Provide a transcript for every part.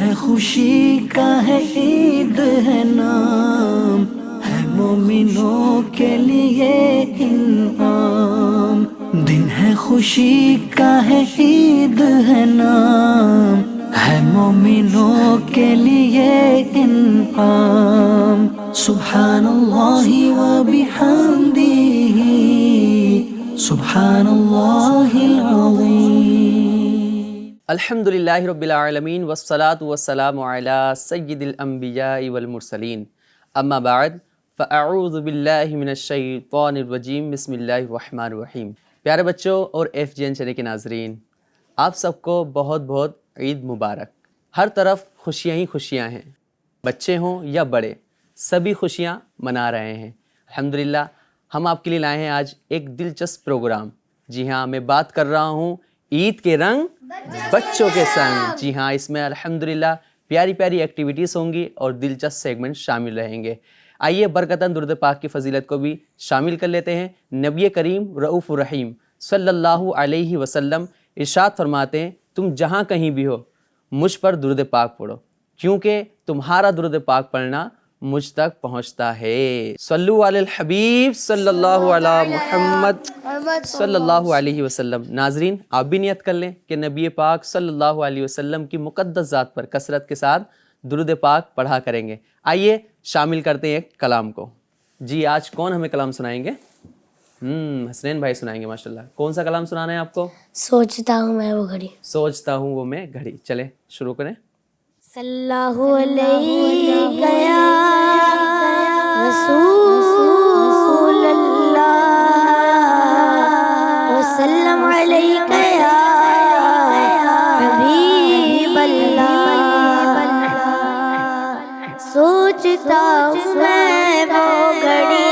ہے خوشی کا ہے عید ہے نام، ہے مومنوں کے لیے انعام۔ دن ہے خوشی کا ہے عید ہے نام، ہے مومنوں کے لیے انعام۔ سبحان اللہ و بحمدہ، سبحان اللہ العظیم۔ الحمدللہ رب العالمین والصلاة والسلام علی سید الانبیاء والمرسلین، اما بعد فاعوذ باللہ من الشیطان الرجیم، بسم اللہ الرحمن الرحیم۔ پیارے بچوں اور FGN چینل کے ناظرین، آپ سب کو بہت بہت عید مبارک۔ ہر طرف خوشیاں ہی خوشیاں ہیں، بچے ہوں یا بڑے، سبھی خوشیاں منا رہے ہیں۔ الحمدللہ ہم آپ کے لیے لائے ہیں آج ایک دلچسپ پروگرام۔ جی ہاں، میں بات کر رہا ہوں عید کے رنگ بچوں کے سنگ۔ جی ہاں، اس میں الحمدللہ پیاری پیاری ایکٹیویٹیز ہوں گی اور دلچسپ سیگمنٹ شامل رہیں گے۔ آئیے برکتاً درود پاک کی فضیلت کو بھی شامل کر لیتے ہیں۔ نبی کریم رؤوف الرحیم صلی اللہ علیہ وسلم ارشاد فرماتے ہیں، تم جہاں کہیں بھی ہو مجھ پر درود پاک پڑھو، کیونکہ تمہارا درود پاک پڑھنا مجھ تک پہنچتا ہے۔ صلو علی الحبیب صلی اللہ علی محمد صلی اللہ علیہ وسلم۔ ناظرین، آپ بھی نیت کر لیں کہ نبی پاک صلی اللہ علیہ وسلم کی مقدس ذات پر کثرت کے ساتھ درود پاک پڑھا کریں گے۔ آئیے شامل کرتے ہیں ایک کلام کو۔ جی آج کون ہمیں کلام سنائیں گے؟ حسنین بھائی سنائیں گے ماشاءاللہ۔ کون سا کلام سنانا ہے آپ کو؟ سوچتا ہوں میں وہ گھڑی۔ سوچتا ہوں وہ میں گھڑی۔ چلیں شروع کریں۔ صلی اللہ علیہ یا رسول اللہ، وسلم علیک یا حبیب اللہ۔ سوچتا ہوں میں وہ گھڑی،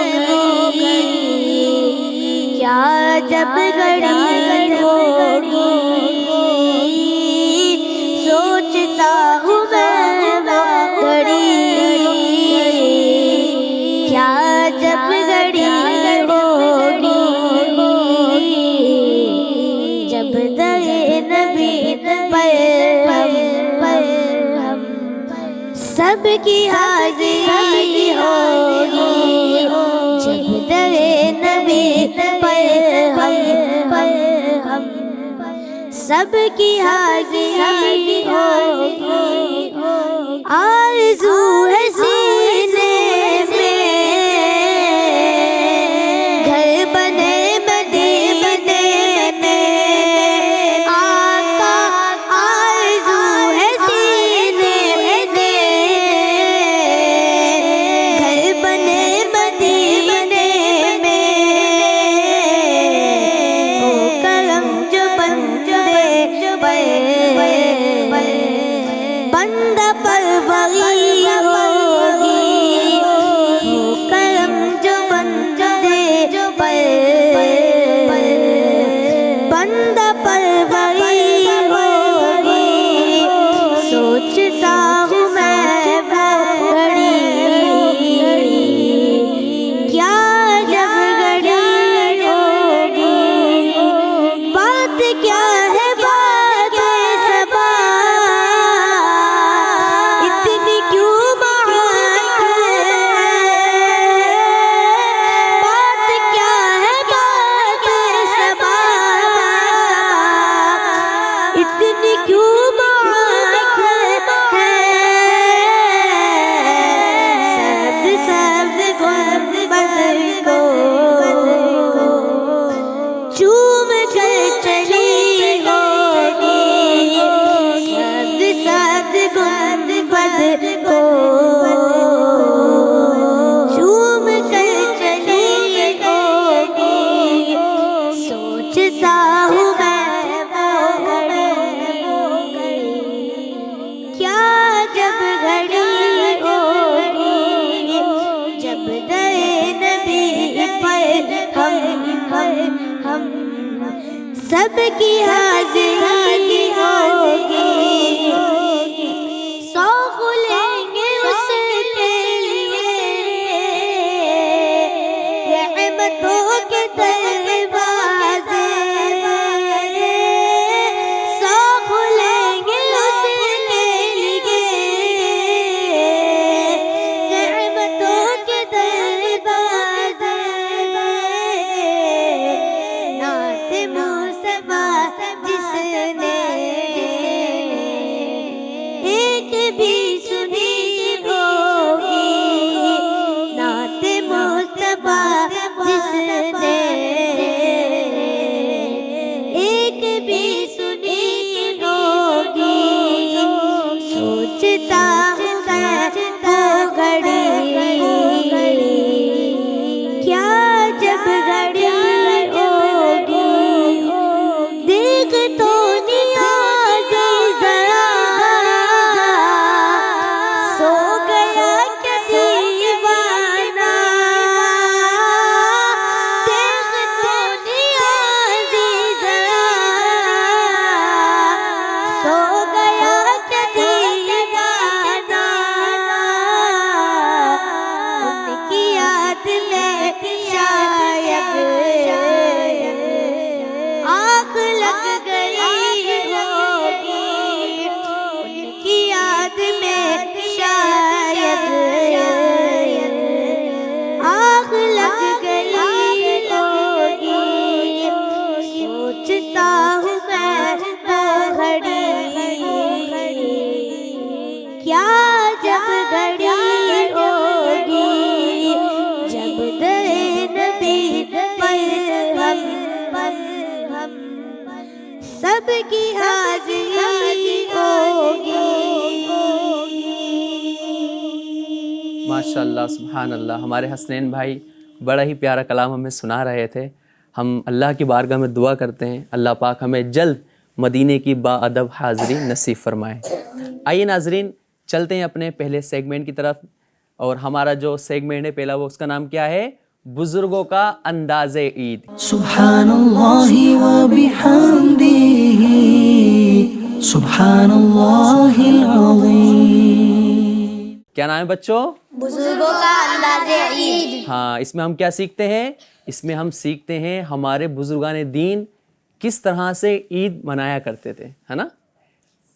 کیا جب گھڑی ہوگی۔ سوچتا ہوں میں وہ گھڑی، کیا جب گھڑی ہوگی۔ جب دے نبی پر ہم سب کی حاضری ہوگی۔ جب دے نبی پر ہم سب کی حاضری ہوگی۔ آرزو ہے سینے میں گھر بنے مدینے میں، آقا آرزو ہے سینے میں گھر بنے مدینے میں۔ وہ کرم جو بندہ پروری ہوگی، وہ کرم جو بندہ پروری ہوگی۔ سوچتا ہوں میں وہ گھڑی، کیا جب گھڑی ہوگی۔ بات کیا ہے بات صبا، اتنی کیوں مہک ہے۔ بات کیا ہے بات صبا، اتنی کیوں مہک ہے۔ سبز سبز گنبد کو چوم کر چلی ہوگی۔ سبز سبز گنبد کو چوم کر چلی ہوگی۔ سوچتا ہوں میں وہ گھڑی، کیا جب گھڑی ہوگی۔ جب دے نبی پر ہم سب کی حاضری ہوگی۔ سوگ لیں گے اس کے لیے رحمتوں کے دروازے۔ سوگ لیں گے اس کے لیے بھی سنی ہوگی نعت مصطفیٰ جس نے ایک بھی سنی ہوگی سوچتا ہوں میں وہ گھڑی کیا جب گھڑی ہوگی دیکھ تو نیازی ذرا سو گیا کیا دیوانہ دیکھ تو نیازی ذرا سو گیا کیا دیوانہ ان کی یاد میں شاید آنکھ لگ گئی ہوگی ان کی یاد میں شاید آنکھ لگ گئی ہوگی سوچتا ہوں میں وہ گھڑی کیا جب گھڑی ہوگی جب در نبی پر ہم سب کی حاضری ہوگی ماشاء اللہ سبحان اللہ. ہمارے حسنین بھائی بڑا ہی پیارا کلام ہمیں سنا رہے تھے. ہم اللہ کی بارگاہ میں دعا کرتے ہیں اللہ پاک ہمیں جلد مدینے کی با ادب حاضری نصیب فرمائے. آئیے ناظرین چلتے ہیں اپنے پہلے سیگمنٹ کی طرف. اور ہمارا جو سیگمنٹ ہے پہلا وہ اس کا نام کیا ہے؟ بزرگوں کا انداز عید. سبحان اللہ وبحمدہ سبحان اللہ العظیم. کیا نام ہے بچوں؟ بزرگوں کا انداز عید. ہاں، اس میں ہم کیا سیکھتے ہیں؟ اس میں ہم سیکھتے ہیں ہمارے بزرگان دین کس طرح سے عید منایا کرتے تھے، ہے نا؟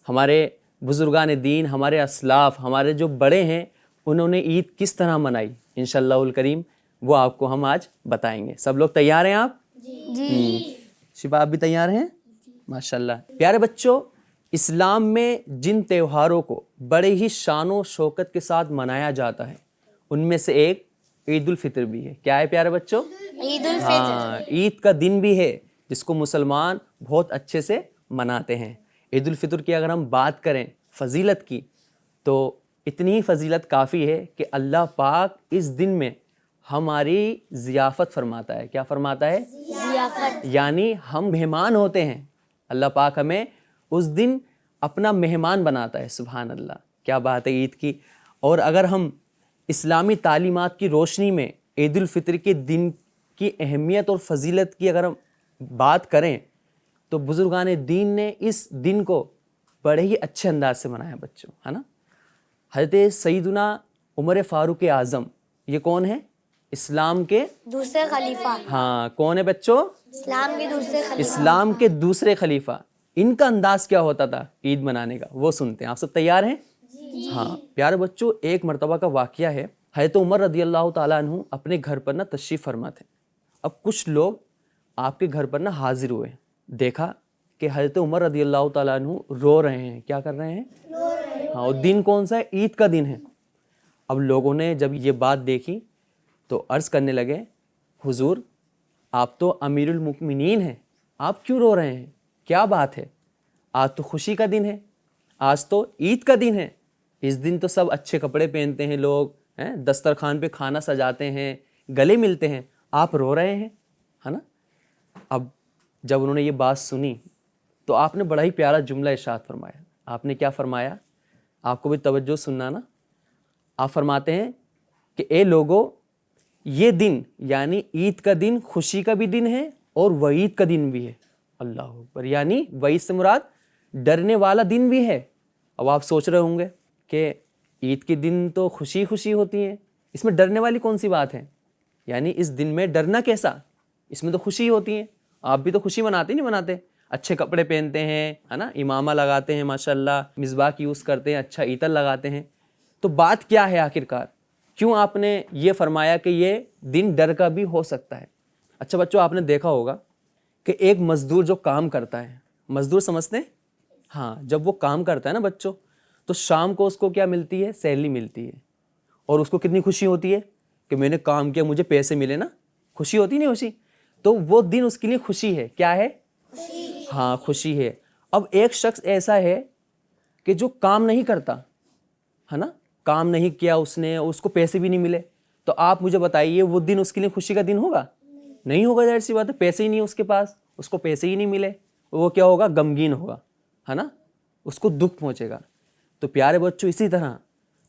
ہمارے بزرگان دین، ہمارے اسلاف، ہمارے جو بڑے ہیں انہوں نے عید کس طرح منائی انشاءاللہ الکریم وہ آپ کو ہم آج بتائیں گے. سب لوگ تیار ہیں آپ؟ جی. شفا آپ بھی تیار ہیں؟ ماشاءاللہ. پیارے بچوں، اسلام میں جن تہواروں کو بڑے ہی شان و شوکت کے ساتھ منایا جاتا ہے ان میں سے ایک عید الفطر بھی ہے. کیا ہے پیارے بچوں؟ عید الفطر. ہاں، عید کا دن بھی ہے جس کو مسلمان بہت اچھے سے مناتے ہیں. عید الفطر کی اگر ہم بات کریں فضیلت کی تو اتنی ہی فضیلت کافی ہے کہ اللہ پاک اس دن میں ہماری ضیافت فرماتا ہے. کیا فرماتا ہے؟ ضیافت. یعنی ہم مہمان ہوتے ہیں، اللہ پاک ہمیں اس دن اپنا مہمان بناتا ہے. سبحان اللہ، کیا بات ہے عید کی. اور اگر ہم اسلامی تعلیمات کی روشنی میں عید الفطر کے دن کی اہمیت اور فضیلت کی اگر ہم بات کریں تو بزرگان دین نے اس دن کو بڑے ہی اچھے انداز سے منایا بچوں، ہے نا؟ حضرت سیدنا عمر فاروق اعظم، یہ کون ہے؟ اسلام کے دوسرے خلیفہ. ہاں، کون ہے بچوں؟ اسلام کے دوسرے خلیفہ. اسلام کے دوسرے خلیفہ. ان کا انداز کیا ہوتا تھا عید منانے کا وہ سنتے ہیں. آپ سب تیار ہیں؟ ہاں پیارے بچوں، ایک مرتبہ کا واقعہ ہے. حضرت عمر رضی اللہ تعالیٰ عنہ اپنے گھر پر تشریف فرما تھے. اب کچھ لوگ آپ کے گھر پر حاضر ہوئے. دیکھا کہ حضرت عمر رضی اللہ تعالیٰ عنہ رو رہے ہیں. کیا کر رہے ہیں؟ ہاں. اور دن کون سا ہے؟ عید کا دن ہے. اب لوگوں نے جب یہ بات دیکھی تو عرض کرنے لگے، حضور آپ تو امیر المؤمنین ہیں، آپ کیوں رو رہے ہیں؟ کیا بات ہے؟ آج تو خوشی کا دن ہے، آج تو عید کا دن ہے. اس دن تو سب اچھے کپڑے پہنتے ہیں، لوگ دسترخوان پہ کھانا سجاتے ہیں، گلے ملتے ہیں، آپ رو رہے ہیں، ہے نا؟ اب جب انہوں نے یہ بات سنی تو آپ نے بڑا ہی پیارا جملہ ارشاد فرمایا. آپ نے کیا فرمایا؟ آپ کو بھی توجہ سننا نا. آپ فرماتے ہیں کہ اے لوگو، یہ دن یعنی عید کا دن خوشی کا بھی دن ہے اور وعید کا دن بھی ہے. اللہ اکبر. یعنی وعید سے مراد ڈرنے والا دن بھی ہے. اب آپ سوچ رہے ہوں گے کہ عید کے دن تو خوشی خوشی ہوتی ہیں، اس میں ڈرنے والی کون سی بات ہے؟ یعنی اس دن میں ڈرنا کیسا؟ اس میں تو خوشی ہوتی ہے. آپ بھی تو خوشی مناتے نہیں مناتے؟ اچھے کپڑے پہنتے ہیں، ہے نا، امامہ لگاتے ہیں، ماشاءاللہ مسواک یوز کرتے ہیں، اچھا عطر لگاتے ہیں. تو بات کیا ہے آخرکار؟ کیوں آپ نے یہ فرمایا کہ یہ دن ڈر کا بھی ہو سکتا ہے؟ اچھا بچوں، آپ نے دیکھا ہوگا کہ ایک مزدور جو کام کرتا ہے، مزدور سمجھتے ہیں؟ ہاں، جب وہ کام کرتا ہے نا بچوں، تو شام کو اس کو کیا ملتی ہے؟ سیلری ملتی ہے. اور اس کو کتنی خوشی ہوتی ہے کہ میں نے کام کیا, مجھے پیسے ملے نا, خوشی ہوتی نہیں خوشی؟ تو وہ دن اس کے لیے خوشی ہے. کیا ہے؟ ہاں خوشی ہے. اب ایک شخص ایسا ہے کہ جو کام نہیں کرتا ہے نا, کام نہیں کیا اس نے, اس کو پیسے بھی نہیں ملے, تو آپ مجھے بتائیے وہ دن اس کے لیے خوشی کا دن ہوگا؟ نہیں ہوگا, ظاہر سی بات ہے, پیسے ہی نہیں اس کے پاس, اس کو پیسے ہی نہیں ملے, وہ کیا ہوگا؟ غمگین ہوگا ہے نا, اس کو دکھ پہنچے گا. تو پیارے بچوں اسی طرح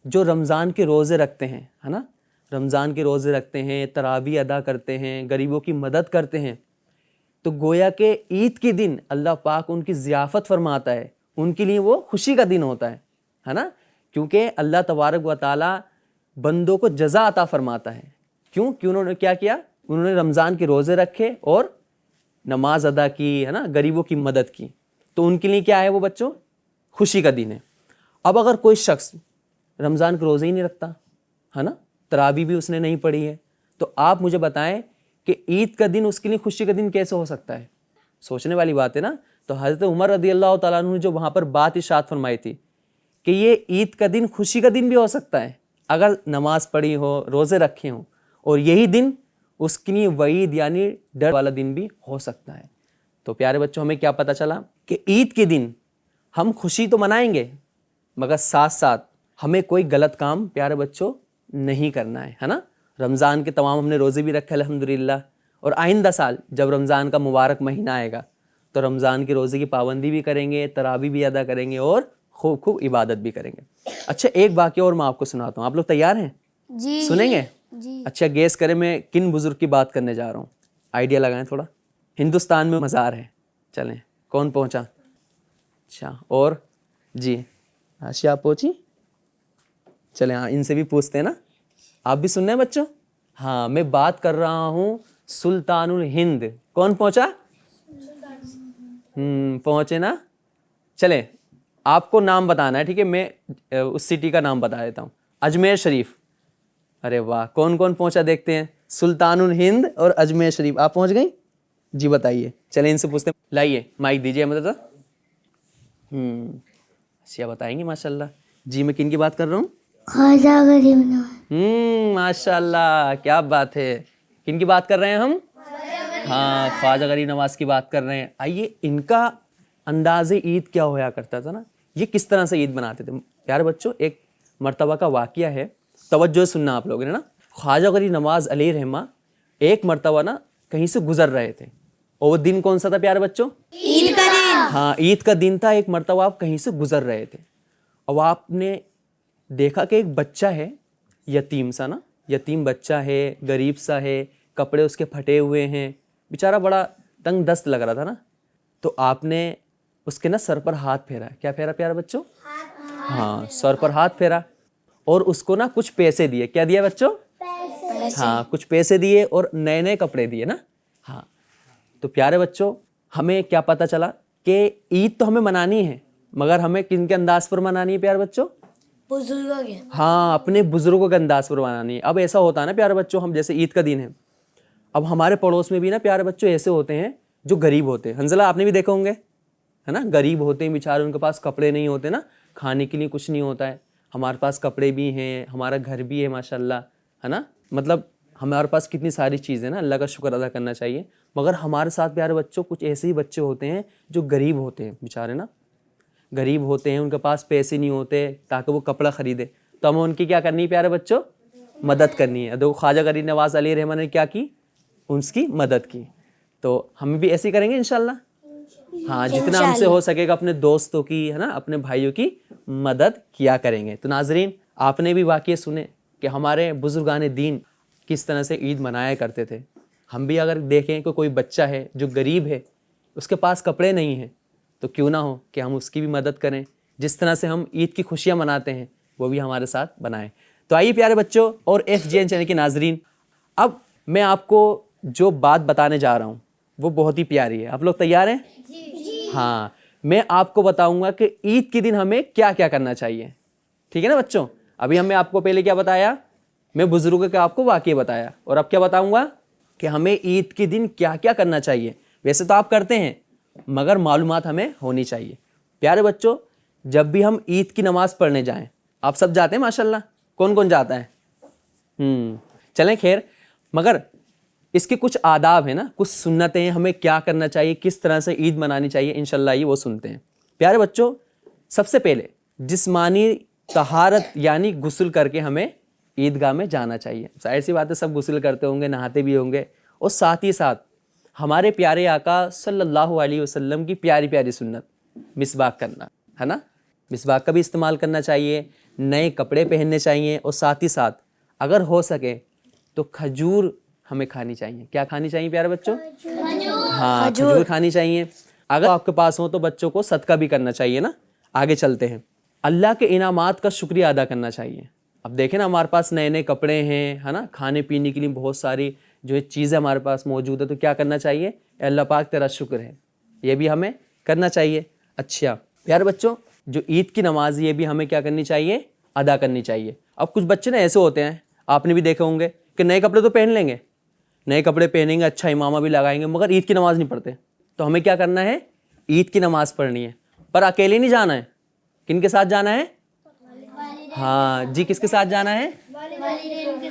جو رمضان کے روزے رکھتے ہیں ہے نا, رمضان کے روزے رکھتے ہیں, تراویح ادا کرتے ہیں, غریبوں کی مدد کرتے ہیں, تو گویا کہ عید کے دن اللہ پاک ان کی ضیافت فرماتا ہے, ان کے لیے وہ خوشی کا دن ہوتا ہے نا, کیونکہ اللہ تبارک و تعالیٰ بندوں کو جزا عطا فرماتا ہے. کیوں؟ کہ انہوں نے کیا کیا؟ انہوں نے رمضان کے روزے رکھے اور نماز ادا کی ہے نا, غریبوں کی مدد کی, تو ان کے لیے کیا ہے وہ بچوں؟ خوشی کا دن ہے. اب اگر کوئی شخص رمضان کے روزے ہی نہیں رکھتا ہے نا, تراویح بھی اس نے نہیں پڑھی ہے, تو آپ مجھے بتائیں کہ عید کا دن اس کے لیے خوشی کا دن کیسے ہو سکتا ہے؟ سوچنے والی بات ہے نا. تو حضرت عمر رضی اللہ تعالیٰ عنہ نے جو وہاں پر بات ارشاد فرمائی تھی کہ یہ عید کا دن خوشی کا دن بھی ہو سکتا ہے اگر نماز پڑھی ہو, روزے رکھے ہوں, اور یہی دن اس کے لیے وعید یعنی ڈر والا دن بھی ہو سکتا ہے. تو پیارے بچوں ہمیں کیا پتہ چلا کہ عید کے دن ہم خوشی تو منائیں گے, مگر ساتھ ساتھ ہمیں کوئی غلط کام پیارے بچوں نہیں کرنا ہے نا. رمضان کے تمام ہم نے روزے بھی رکھے الحمدللہ, اور آئندہ سال جب رمضان کا مبارک مہینہ آئے گا تو رمضان کے روزے کی پابندی بھی کریں گے, تراویح بھی ادا کریں گے, اور خوب خوب عبادت بھی کریں گے. اچھا ایک واقعہ اور میں آپ کو سناتا ہوں, آپ لوگ تیار ہیں؟ جی. سنیں گے؟ جی. اچھا گیس کریں میں کن بزرگ کی بات کرنے جا رہا ہوں, آئیڈیا لگائیں تھوڑا. ہندوستان میں مزار ہے, چلیں کون پہنچا؟ اچھا اور جی آشیا آپ پہنچی؟ چلیں ہاں ان سے بھی پوچھتے ہیں نا, آپ بھی سننا ہے بچوں. ہاں میں بات کر رہا ہوں سلطان الہند. کون پہنچا؟ پہنچے نا. چلیں آپ کو نام بتانا ہے, ٹھیک ہے, میں اس سٹی کا نام بتا دیتا ہوں, اجمیر شریف. ارے واہ, کون کون پہنچا دیکھتے ہیں؟ سلطان الہند اور اجمیر شریف, آپ پہنچ گئیں؟ جی بتائیے, چلیں ان سے پوچھتے ہیں. لائیے مائک دیجیے مدد. اچھا بتائیں گے ماشاء اللہ. جی میں کن کی بات کر رہا ہوں؟ خواجہ غریب نواز. ماشاء اللہ کیا بات ہے. کن کی بات کر رہے ہیں ہم؟ ہاں خواجہ غریب نواز کی بات کر رہے ہیں. آئیے ان کا انداز عید کیا ہوا کرتا تھا نا, یہ کس طرح سے عید بناتے تھے. پیارے بچوں ایک مرتبہ کا واقعہ ہے, توجہ سننا آپ لوگوں نے نا. خواجہ غریب نواز علیہ رحمہ ایک مرتبہ نا کہیں سے گزر رہے تھے, اور وہ دن کون سا تھا پیارے بچوں؟ عید کا دن. ہاں عید کا دن تھا. ایک مرتبہ آپ کہیں سے گزر رہے تھے, اور آپ نے دیکھا کہ ایک بچہ ہے, یتیم سا نا, یتیم بچہ ہے, غریب سا ہے, کپڑے اس کے پھٹے ہوئے ہیں, بیچارہ بڑا تنگ دست لگ رہا تھا نا. تو آپ نے اس کے نا سر پر ہاتھ پھیرا. کیا پھیرا پیارے بچوں؟ ہاں سر پر ہاتھ پھیرا, اور اس کو نا کچھ پیسے دیے. کیا دیا بچوں؟ ہاں کچھ پیسے دیے اور نئے نئے کپڑے دیے نا. ہاں تو پیارے بچوں ہمیں کیا پتہ چلا کہ عید تو ہمیں منانی ہے, مگر ہمیں کن کے انداز پر منانی ہے پیارے بچوں؟ بزرگوں کے. ہاں اپنے بزرگوں کے انداز پر منانی ہے. اب ایسا ہوتا ہے نا پیارے بچوں, ہم جیسے عید کا دن ہے, اب ہمارے پڑوس میں بھی نا پیارے بچوں ایسے ہوتے ہیں جو غریب ہوتے ہیں. حنزلہ آپ نے بھی دیکھے ہوں گے ہے نا, غریب ہوتے ہیں بیچارے, ان کے پاس کپڑے نہیں ہوتے نا, کھانے کے لیے کچھ نہیں ہوتا ہے. ہمارے پاس کپڑے بھی ہیں, ہمارا گھر بھی ہے ماشاء اللہ ہے نا, مطلب ہمارے پاس کتنی ساری چیزیں نا, اللہ کا شکر ادا کرنا چاہیے. مگر ہمارے ساتھ پیارے بچوں کچھ ایسے ہی بچے ہوتے ہیں جو غریب ہوتے ہیں بیچارے نا, غریب ہوتے ہیں, ان کے پاس پیسے نہیں ہوتے تاکہ وہ کپڑا خریدے. تو ہمیں ان کی کیا کرنی ہے پیارے بچوں؟ مدد کرنی ہے. دیکھو خواجہ غریب نواز علیہ رحمہ نے کیا کی, ان کی مدد کی. تو ہم بھی ایسے ہی کریں گے انشاءاللہ. ہاں جتنا ہم سے ہو سکے گا اپنے دوستوں کی ہے نا, اپنے بھائیوں کی مدد کیا کریں گے. تو ناظرین آپ نے بھی واقعے سنے کہ ہمارے بزرگان دین کس طرح سے عید منایا کرتے تھے. ہم بھی اگر دیکھیں کہ کوئی بچہ ہے جو غریب ہے, اس کے پاس کپڑے نہیں ہیں, تو کیوں نہ ہو کہ ہم اس کی بھی مدد کریں. جس طرح سے ہم عید کی خوشیاں مناتے ہیں وہ بھی ہمارے ساتھ بنائیں. تو آئیے پیارے بچوں اور FGN چینل کے ناظرین, اب میں آپ کو جو بات بتانے جا رہا ہوں وہ بہت ہی پیاری ہے. آپ لوگ تیار ہیں؟ جی. ہاں میں آپ کو بتاؤں گا کہ عید کے دن ہمیں کیا کیا کرنا چاہیے. ٹھیک ہے نا بچوں؟ ابھی ہم نے آپ کو پہلے کیا بتایا, میں بزرگوں کا آپ کو واقعہ بتایا, اور اب کیا بتاؤں گا کہ ہمیں عید کے دن کیا کیا کرنا چاہیے. ویسے تو آپ کرتے ہیں مگر معلومات ہمیں ہونی چاہیے. پیارے بچوں جب بھی ہم عید کی نماز پڑھنے جائیں، آپ سب جاتے ہیں ماشاءاللہ، کون کون جاتا ہے؟ چلیں خیر، مگر اس کے کچھ آداب ہیں نا، کچھ سنتیں ہیں، ہمیں کیا کرنا چاہیے، کس طرح سے عید منانی چاہیے، انشاءاللہ یہ وہ سنتے ہیں۔ پیارے بچوں، سب سے پہلے جسمانی طہارت یعنی غسل کر کے ہمیں عیدگاہ میں جانا چاہیے۔ ظاہر سی بات ہے سب غسل کرتے ہوں گے، نہاتے بھی ہوں گے، اور ساتھ ہی ساتھ ہمارے پیارے آقا صلی اللہ علیہ وسلم کی پیاری پیاری سنت مسواک کرنا ہے نا، مسواک کا بھی استعمال کرنا چاہیے، نئے کپڑے پہننے چاہیے، اور ساتھ ہی ساتھ اگر ہو سکے تو کھجور ہمیں کھانی چاہیے۔ کیا کھانی چاہیے پیارے بچوں؟ ہاں، کھجور کھانی چاہیے۔ اگر آپ کے پاس ہو تو بچوں کو صدقہ بھی کرنا چاہیے نا۔ آگے چلتے ہیں، اللہ کے انعامات کا شکریہ ادا کرنا چاہیے۔ اب دیکھیں نا، ہمارے پاس نئے نئے کپڑے ہیں، ہے نا، کھانے پینے کے لیے بہت ساری جو چیزیں ہمارے پاس موجود ہے، تو کیا کرنا چاہیے؟ اے اللہ پاک تیرا شکر ہے، یہ بھی ہمیں کرنا چاہیے۔ اچھا پیارے بچوں، جو عید کی نماز یہ بھی ہمیں کیا کرنی چاہیے؟ ادا کرنی چاہیے۔ اب کچھ بچے نا ایسے ہوتے ہیں، آپ نے بھی دیکھے ہوں گے کہ نئے کپڑے تو پہن لیں گے، نئے کپڑے پہنیں گے، اچھا امامہ بھی لگائیں گے، مگر عید کی نماز نہیں پڑھتے۔ تو ہمیں کیا کرنا ہے؟ عید کی نماز پڑھنی ہے، پر اکیلے نہیں جانا ہے۔ کن کے ساتھ جانا ہے؟ ہاں جی، کس کے ساتھ جانا ہے؟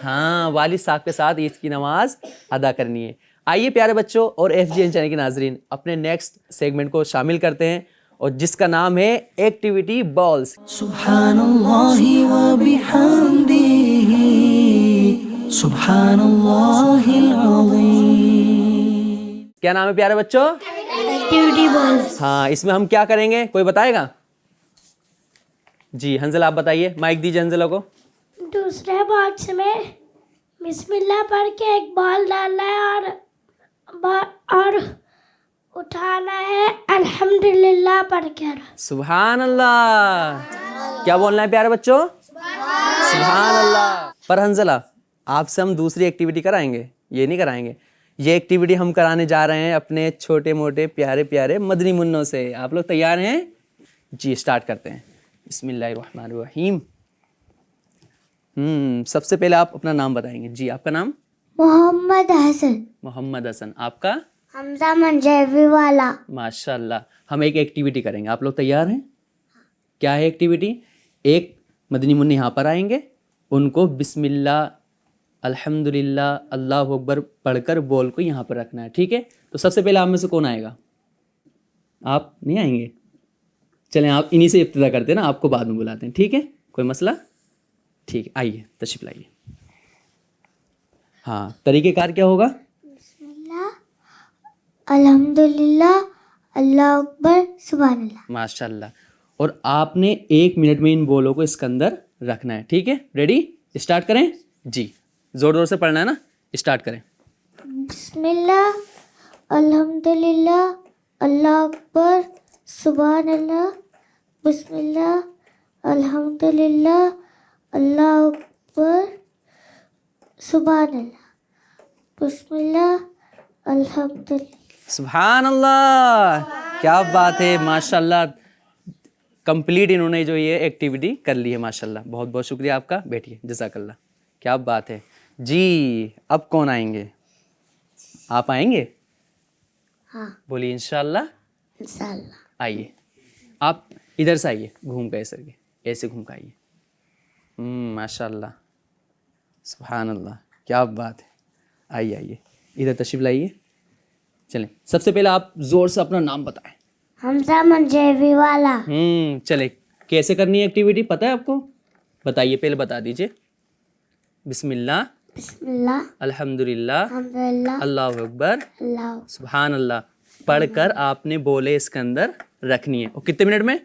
ہاں، والد صاحب کے ساتھ عید کی نماز ادا کرنی ہے۔ آئیے پیارے بچوں اور ایف جی این چینل کے ناظرین، اپنے نیکسٹ سیگمنٹ کو شامل کرتے ہیں، اور جس کا نام ہے ایکٹیویٹی بالز۔ سبحان اللہ و بحمدہ، سبحان اللہ العظیم۔ کیا نام ہے پیارے بچوں؟ Activity balls. ہاں، اس میں ہم کیا کریں گے، کوئی بتائے گا؟ جی حنزلہ آپ بتائیے، مائک دیجیے حنزلہ کو۔ دوسرے باکس میں بسم اللہ پڑھ کے ایک بال ڈالنا ہے اور اٹھانا ہے الحمدللہ پڑھ کر۔ سبحان اللہ، کیا بولنا ہے پیارے بچوں؟ سبحان اللہ۔ پر حنزلہ، آپ سے ہم دوسری ایکٹیویٹی کرائیں گے، یہ نہیں کرائیں گے۔ یہ ایکٹیویٹی ہم کرانے جا رہے ہیں اپنے چھوٹے موٹے پیارے پیارے مدنی منوں سے۔ آپ لوگ تیار ہیں؟ جی اسٹارٹ کرتے ہیں۔ بسم اللہ الرحمن الرحیم۔ سب سے پہلے آپ اپنا نام بتائیں گے۔ جی آپ کا نام؟ محمد حسن۔ محمد حسن۔ آپ کا؟ حمزہ منجیوی والا۔ ماشاء اللہ۔ ہم ایک ایکٹیویٹی کریں گے، آپ لوگ تیار ہیں؟ کیا ہے ایکٹیویٹی؟ ایک مدنی منی یہاں پر آئیں گے، ان کو بسم اللہ الحمدللہ اللہ اکبر پڑھ کر بول کو یہاں پر رکھنا ہے، ٹھیک ہے؟ تو سب سے پہلے آپ میں سے کون آئے گا؟ آپ نہیں آئیں گے؟ چلیں آپ انہی سے ابتدا کرتے ہیں نا، آپ کو بعد میں بلاتے ہیں، ٹھیک ہے؟ کوئی مسئلہ؟ ٹھیک ہے، آئیے تشریف لائیے۔ ہاں، طریقہ کار کیا ہوگا؟ بسم اللہ الحمدللہ اللہ اکبر سبحان اللہ۔ ماشاء اللہ۔ اور آپ نے 1 منٹ میں ان بولوں کو اس کے اندر رکھنا ہے، ٹھیک ہے؟ ریڈی؟ اسٹارٹ کریں؟ جی زور زور سے پڑھنا ہے نا، اسٹارٹ کریں۔ بسم اللہ الحمدللہ اللہ اکبر سبحان اللہ، بسم اللہ الحمدللہ اللہ اکبر سبحان اللہ، بسم اللہ الحمدللہ۔ سبحان اللہ، کیا بات ہے، ماشاء اللہ، کمپلیٹ انہوں نے جو یہ ایکٹیویٹی کر لی ہے، ماشاء اللہ، بہت بہت شکریہ آپ کا۔ بیٹھیے، جزاک اللہ، کیا بات ہے۔ جی اب کون آئیں گے؟ آپ آئیں گے؟ ہاں بولیے انشاءاللہ۔ انشاءاللہ۔ آئیے، آپ ادھر سے آئیے، گھوم کے ایسے ایسے گھوم کے آئیے۔ ماشاء اللہ، سبحان اللہ، کیا بات ہے۔ آئیے آئیے، ادھر تشریف لائیے۔ چلیں سب سے پہلے آپ زور سے اپنا نام بتائیں۔ حمزہ منجیوی والا۔ چلے کیسے کرنی ہے ایکٹیویٹی پتہ ہے آپ کو؟ بتائیے، پہلے بتا دیجیے۔ بسم اللہ بسم اللہ الحمدللہ الحمدللہ اللہ اکبر اللہ سبحان اللہ پڑھ کر آپ نے بولے اس کے اندر رکھنی ہے۔ اور کتنے منٹ میں؟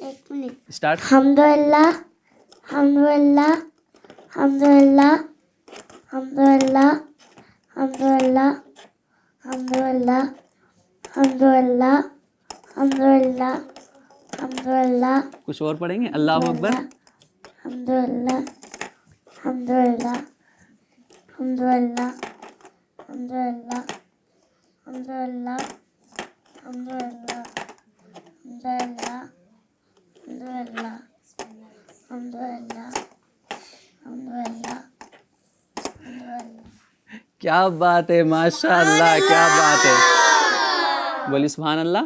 1 منٹ۔ اسٹارٹ۔ حمدللہ حمدللہ حمدللہ حمدللہ حمدللہ حمدللہ حمدللہ حمدللہ حمدللہ۔ کچھ اور پڑھیں گے؟ اللہ اکبر حمدللہ حمدللہ حمدللہ حمدللہ حمدللہ حمدللہ حمدللہ حمدللہ حمدللہ حمدللہ حمدللہ۔ کیا بات ہے، ماشاء اللہ، کیا بات ہے۔ بولیے سبحان اللہ۔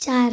4।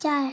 4।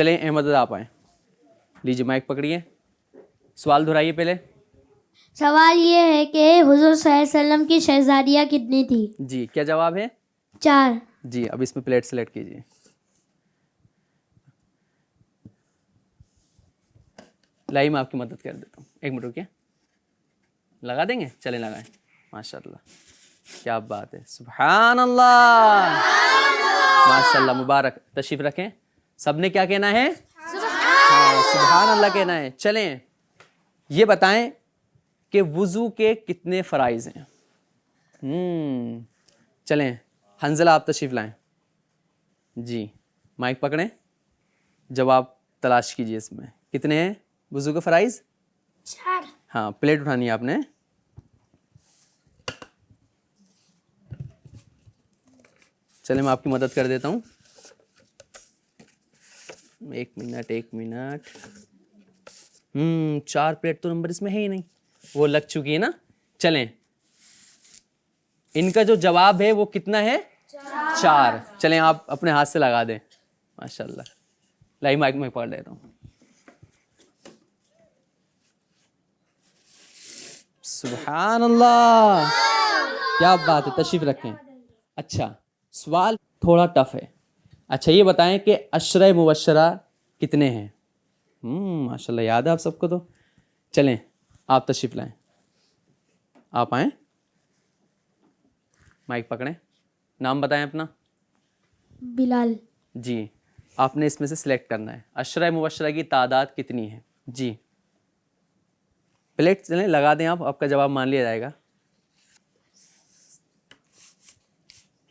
چلیں احمد رضا آپ آئیں, لیجیے مائک پکڑیے, سوال دہرائیے پہلے. سوال یہ ہے کہ حضور صلی اللہ علیہ وسلم کی شہزادیاں کتنی تھی؟ جی کیا جواب ہے؟ 4. جی اب اس میں پلیٹ سلیکٹ کیجیے. لائی میں آپ کی مدد کر دیتا ہوں, 1 منٹ رکیے. لگا دیں گے؟ چلیں لگائیں. ماشاء اللہ کیا بات ہے, سبحان اللہ, ماشاء اللہ مبارک. تشریف رکھیں. سب نے کیا کہنا ہے؟ سبحان اللہ کہنا ہے. چلیں یہ بتائیں کہ وضو کے کتنے فرائض ہیں؟ چلیں حنزلہ آپ تشریف لائیں. جی مائک پکڑیں, جواب تلاش کیجیے. اس میں کتنے ہیں وضو کے فرائض؟ 4. ہاں پلیٹ اٹھانی ہے آپ نے. چلیں میں آپ کی مدد کر دیتا ہوں. 1 منٹ. 4 پلیٹ تو نمبر اس میں ہے ہی نہیں, وہ لگ چکی ہے نا. چلیں ان کا جو جواب ہے وہ کتنا ہے؟ 4. چلیں آپ اپنے ہاتھ سے لگا دیں. ماشاء اللہ. لائی مائک میں پکڑ لیتا ہوں. سبحان اللہ کیا بات ہے, تشریف رکھیں. اچھا سوال تھوڑا ٹف ہے. اچھا یہ بتائیں کہ عشرہ مبشرہ کتنے ہیں؟ ماشاء اللہ یاد ہے آپ سب کو. تو چلیں آپ تشریف لائیں, آپ آئیں, مائک پکڑیں, نام بتائیں اپنا. بلال. جی آپ نے اس میں سے سلیکٹ کرنا ہے عشرہ مبشرہ کی تعداد کتنی ہے. جی پلیٹ چلیں لگا دیں, آپ کا جواب مان لیا جائے گا.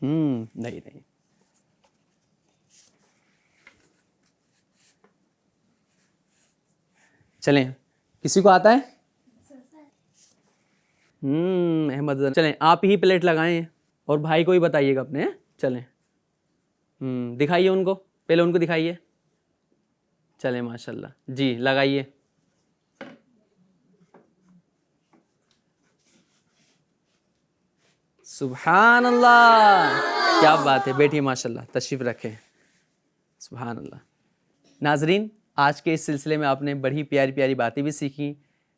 نہیں چلیں کسی کو آتا ہے؟ احمد. چلیں آپ ہی پلیٹ لگائیں اور بھائی کو ہی بتائیے گا اپنے. چلیں دکھائیے ان کو, پہلے ان کو دکھائیے. چلیں ماشاء اللہ. جی لگائیے. سبحان اللہ کیا بات ہے. بیٹھیے ماشاء اللہ, تشریف رکھیں. سبحان اللہ. ناظرین آج کے اس سلسلے میں آپ نے بڑی پیاری پیاری باتیں بھی سیکھیں,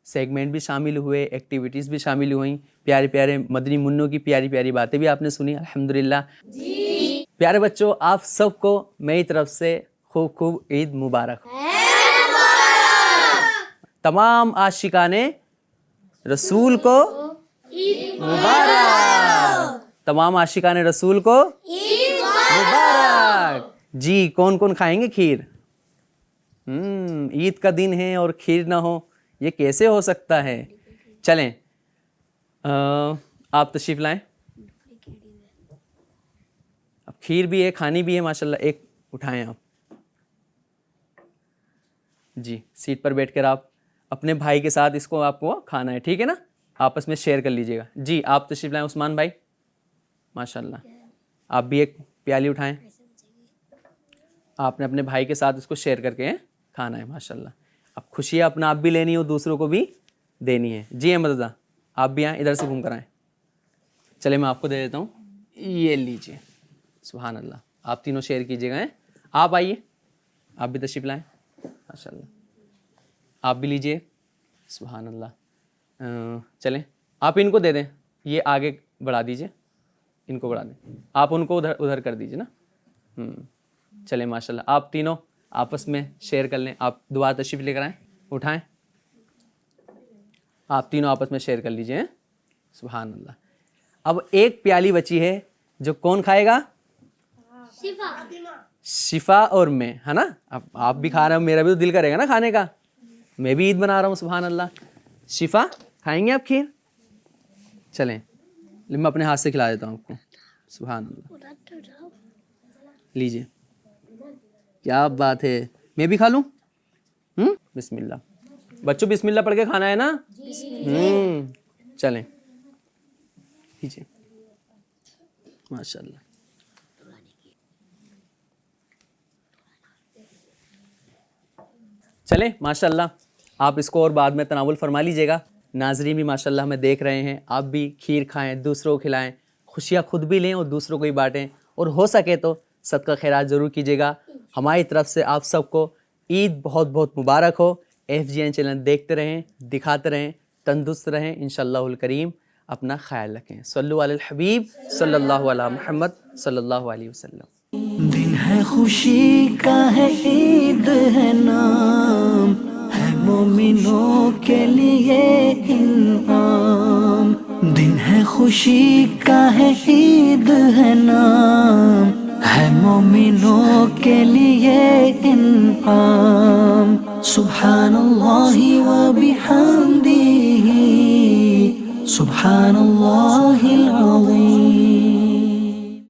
سیگمنٹ بھی شامل ہوئے, ایکٹیویٹیز بھی شامل ہوئیں, پیارے پیارے مدنی منوں کی پیاری پیاری باتیں بھی آپ نے سنی. الحمدللہ. پیارے بچوں آپ سب کو میری طرف سے خوب خوب عید مبارک. تمام عاشقان رسول کو مبارک. تمام عاشقان رسول کو مبارک. جی کون کون کھائیں گے کھیر؟ عید کا دن ہے اور کھیر نہ ہو, یہ کیسے ہو سکتا ہے. چلیں آپ تشریف لائیں. اب کھیر بھی ہے, کھانی بھی ہے ماشاء اللہ. ایک اٹھائیں آپ. جی سیٹ پر بیٹھ کر آپ اپنے بھائی کے ساتھ اس کو آپ کو کھانا ہے, ٹھیک ہے نا, آپس میں شیئر کر لیجیے گا. جی آپ تشریف لائیں عثمان بھائی. ماشاء اللہ آپ بھی ایک پیالی اٹھائیں, آپ نے اپنے بھائی کے ساتھ اس کو شیئر کر کے کھانا ہے. ماشاء اللہ. اب خوشیاں اپنا آپ بھی لینی ہو, دوسروں کو بھی دینی ہے. جی احمد رضا آپ بھی آئیں, ادھر سے گھوم کر آئیں. چلے میں آپ کو دے دیتا ہوں, یہ لیجیے. سبحان اللہ. آپ تینوں شیئر کیجیے گا. آپ آئیے, آپ بھی تشریف لائیں. ماشاء اللہ آپ بھی لیجیے. سبحان اللہ. چلیں آپ ان کو دے دیں, یہ آگے بڑھا دیجیے, ان کو بڑھا دیں, آپ ان کو ادھر کر دیجیے نا. چلیں ماشاء اللہ آپ تینوں آپس میں شیئر کر لیں. آپ دوبارہ تشریف لے کر آئیں, اٹھائیں, آپ تینوں آپس میں شیئر کر لیجیے. سبحان اللہ. اب ایک پیالی بچی ہے, جو کون کھائے گا؟ شفا اور میں, ہے نا. اب آپ بھی کھا رہے ہو, میرا بھی تو دل کرے گا نا کھانے کا, میں بھی عید بنا رہا ہوں. سبحان اللہ. شفا کھائیں گے آپ کھیر؟ چلیں میں اپنے ہاتھ سے کھلا دیتا ہوں آپ کو. سبحان اللہ. لیجیے. کیا بات ہے, میں بھی کھا لوں؟ بسم اللہ. بچوں بسم اللہ پڑھ کے کھانا ہے نا. چلیں لیجیے. ماشاء اللہ. چلیں ماشاء اللہ آپ اس کو اور بعد میں تناول فرما لیجیے گا. ناظرین بھی ماشاء اللہ ہمیں دیکھ رہے ہیں, آپ بھی کھیر کھائیں, دوسروں کو کھلائیں, خوشیاں خود بھی لیں اور دوسروں کو بھی بانٹیں, اور ہو سکے تو صدقہ خیرات ضرور کیجیے گا. ہماری طرف سے آپ سب کو عید بہت بہت مبارک ہو. FGN چینل دیکھتے رہیں, دکھاتے رہیں, تندرست رہیں انشاءاللہ الکریم. اپنا خیال رکھیں. صلو علی الحبیب صلی اللہ علی محمد صلی اللہ علیہ وسلم. دن ہے خوشی کا ہے عید ہے نام ہے مومنوں کے لیے انعام. دن ہے خوشی کا ہے عید ہے نام ہے مومنوں کے لیے انعام. سبحان اللہ و بحمدہ سبحان اللہ العظیم.